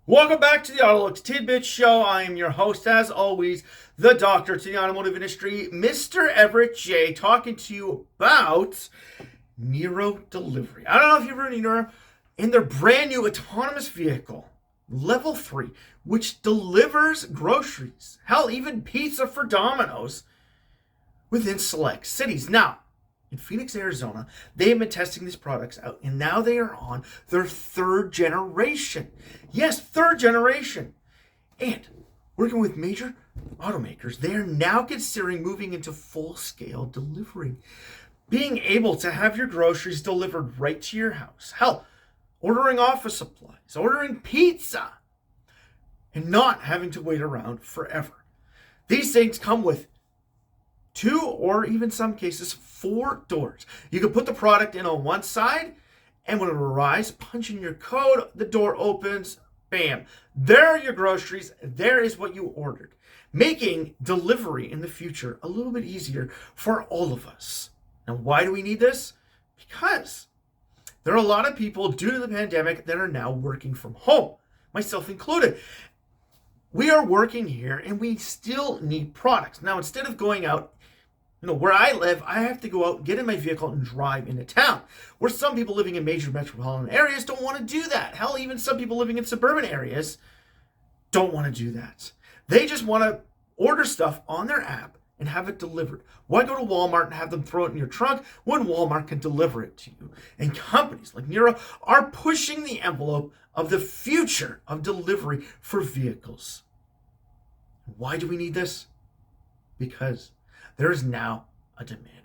Welcome back to the AutoLooks Tidbits Show. I am your host, as always, the doctor to the automotive industry, Mr. Everett J, talking to you about Nuro Delivery. I don't know if you've heard of Nuro in their brand new autonomous vehicle, Level 3, which delivers groceries, hell, even pizza for Domino's within select cities. Now, in Phoenix, Arizona, they have been testing these products out, and now they are on their third generation. Yes, third generation. And working with major automakers, they are now considering moving into full-scale delivery. Being able to have your groceries delivered right to your house. Hell, ordering office supplies, ordering pizza, and not having to wait around forever. These things come with 2 or even some cases 4 doors. You can put the product in on one side, and when it arrives, punch in your code, the door opens, bam. There are your groceries. There is what you ordered, making delivery in the future a little bit easier for all of us. Now, why do we need this? Because there are a lot of people due to the pandemic that are now working from home, myself included. We are working here and we still need products. Now, instead of going out, where I live, I have to go out, get in my vehicle, and drive into town. Where some people living in major metropolitan areas don't want to do that. Hell, even some people living in suburban areas don't want to do that. They just want to order stuff on their app and have it delivered. Why go to Walmart and have them throw it in your trunk when Walmart can deliver it to you? And companies like Nuro are pushing the envelope of the future of delivery for vehicles. Why do we need this? Because there is now a demand